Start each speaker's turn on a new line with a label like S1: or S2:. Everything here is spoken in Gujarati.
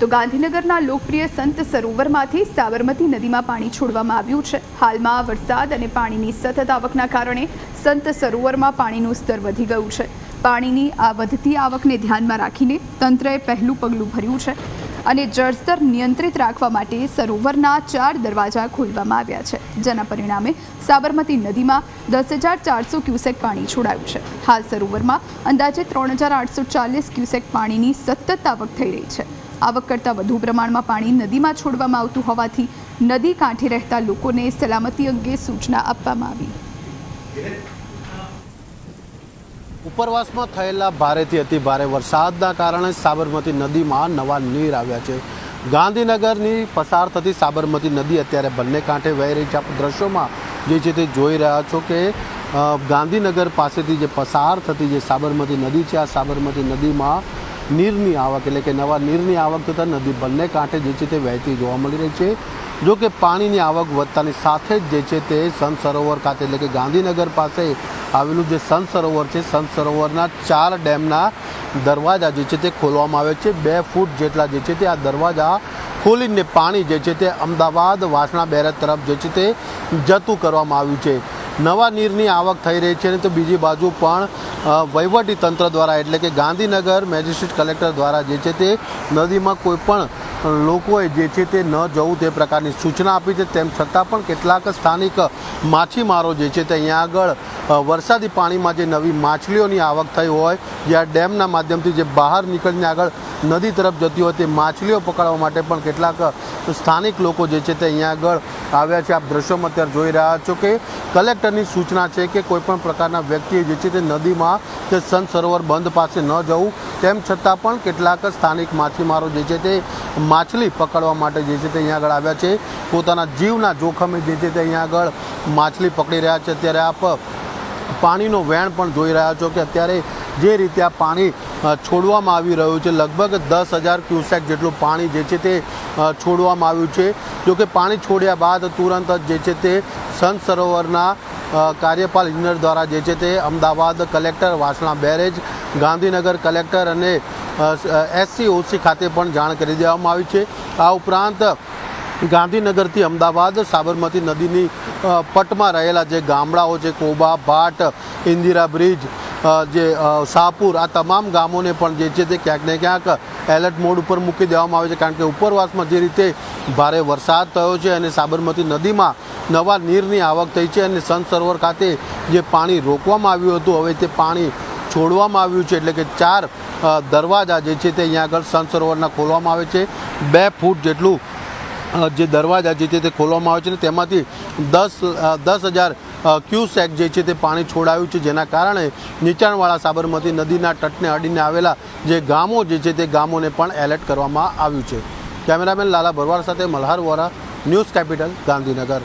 S1: તો ગાંધીનગરના લોકપ્રિય સંત સરોવરમાંથી સાબરમતી નદીમાં પાણી છોડવામાં આવ્યું છે। હાલમાં વરસાદ અને પાણીની સતત આવકના કારણે સંત સરોવરમાં પાણીનું સ્તર વધી ગયું છે। પાણીની આ વધતી આવકને ધ્યાનમાં રાખીને તંત્રએ પહેલું પગલું ભર્યું છે અને જળસ્તર નિયંત્રિત રાખવા માટે સરોવરના 4 દરવાજા ખોલવામાં આવ્યા છે, જેના પરિણામે સાબરમતી નદીમાં 10,400 ક્યુસેક પાણી છોડાયું છે। હાલ સરોવરમાં અંદાજે 3,840 ક્યુસેક પાણીની સતત આવક થઈ રહી છે। આવક કરતાં વધુ પ્રમાણમાં પાણી નદીમાં છોડવામાં આવતું હોવાથી નદી કાંઠે રહેતા લોકોને સલામતી અંગે સૂચના આપવામાં આવી।
S2: ઉપરવાસમાં થયેલા ભારેથી અતિ ભારે વરસાદના કારણે સાબરમતી નદીમાં નવા નીર આવ્યા છે। ગાંધીનગરની પસાર થતી સાબરમતી નદી અત્યારે બંને કાંઠે વહી રહી છે। આપ દ્રશ્યોમાં જે છે તે જોઈ રહ્યા છો કે ગાંધીનગર પાસેથી જે પસાર થતી જે સાબરમતી નદી છે, આ સાબરમતી નદીમાં નીરની આવક એટલે કે નવા નીરની આવક થતાં નદી બંને કાંઠે જે છે તે વહેતી જોવા મળી રહી છે। જો કે પાણીની આવક વધતાની સાથે જ જે છે તે સંત સરોવર ખાતે એટલે કે ગાંધીનગર પાસે આવેલું જે સંત સરોવર છે, સંત સરોવરના 4 ડેમના દરવાજા જે છે તે ખોલવામાં આવે છે। 2 ફૂટ જેટલા જે છે તે આ દરવાજા ખોલીને પાણી જે છે તે અમદાવાદ વાસણા બેરેજ તરફ જે છે તે જતું કરવામાં આવ્યું છે। નવા નીરની આવક થઈ રહી છે અને તો બીજી બાજુ પણ વહીવટી તંત્ર દ્વારા એટલે કે ગાંધીનગર મેજિસ્ટ્રેટ કલેક્ટર દ્વારા જે છે તે નદીમાં કોઈ પણ લોકોએ જે છે તે ન જવું તે પ્રકારની સૂચના આપી છે। તેમ છતાં પણ કેટલાક સ્થાનિક માછીમારો જે છે તે અહીંયા આગળ વરસાદી પાણીમાં જે નવી માછલીઓની આવક થઈ હોય, જે આ ડેમના માધ્યમથી જે બહાર નીકળીને આગળ નદી તરફ જતી હોય તે માછલીઓ પકડવા માટે પણ કેટલાક સ્થાનિક લોકો જે છે તે અહીંયા આગળ આવ્યા છે। આપ દ્રશ્યોમાં અત્યારે જોઈ રહ્યા છો કે કલેક્ટરની સૂચના છે કે કોઈપણ પ્રકારના વ્યક્તિએ જે છે તે નદીમાં કે સંત સરોવર બંધ પાસે ન જવું। તેમ છતાં પણ કેટલાક સ્થાનિક માછીમારો જે છે તે માછલી પકડવા માટે જે છે તે અહીંયા આગળ આવ્યા છે। પોતાના જીવના જોખમે જે છે તે અહીંયા આગળ માછલી પકડી રહ્યા છે। અત્યારે આપ પાણીનો વહેણ પણ જોઈ રહ્યા છો કે અત્યારે જે રીતે આ પાણી છોડવામાં આવી રહ્યું છે, લગભગ 10,000 ક્યુસેક જેટલું પાણી જે છે તે છોડવામાં આવ્યું છે। જો કે પાણી છોડ્યા બાદ તુરંત જ જે છે તે સંત સરોવરના કાર્યપાલ ઇજનેર દ્વારા જે છે તે Ahmedabad collector, Vasna barrage, Gandhinagar collector અને SCOC ખાતે પણ જાણ કરી દેવામાં આવી છે। આ ઉપરાંત ગાંધીનગરથી અમદાવાદ સાબરમતી નદીની પટમાં રહેલા જે ગામડાઓ છે, કોબા, ભાટ, ઇન્દિરા બ્રિજ, જે શાહપુર, આ તમામ ગામોને પણ જે છે તે ક્યાંક ને ક્યાંક એલર્ટ મોડ ઉપર મૂકી દેવામાં આવે છે। કારણ કે ઉપરવાસમાં જે રીતે ભારે વરસાદ થયો છે અને સાબરમતી નદીમાં નવા નીરની આવક થઈ છે અને સંત સરોવર ખાતે જે પાણી રોકવામાં આવ્યું હતું, હવે તે પાણી છોડવામાં આવ્યું છે। એટલે કે 4 દરવાજા જે છે તે અહીંયા આગળ સંત સરોવરના ખોલવામાં આવે છે। 2 ફૂટ જેટલું જે દરવાજા જે છે તે ખોલવામાં આવે છે અને તેમાંથી 10,000 ક્યુસેક જે છે તે પાણી છોડાયું છે, જેના કારણે નીચાણવાળા સાબરમતી નદીના તટને અડીને આવેલા જે ગામો જે છે તે ગામોને પણ એલર્ટ કરવામાં આવ્યું છે। કેમેરામેન લાલા ભરવાડ સાથે મલ્હાર વોરા, ન્યૂઝ કેપિટલ, ગાંધીનગર।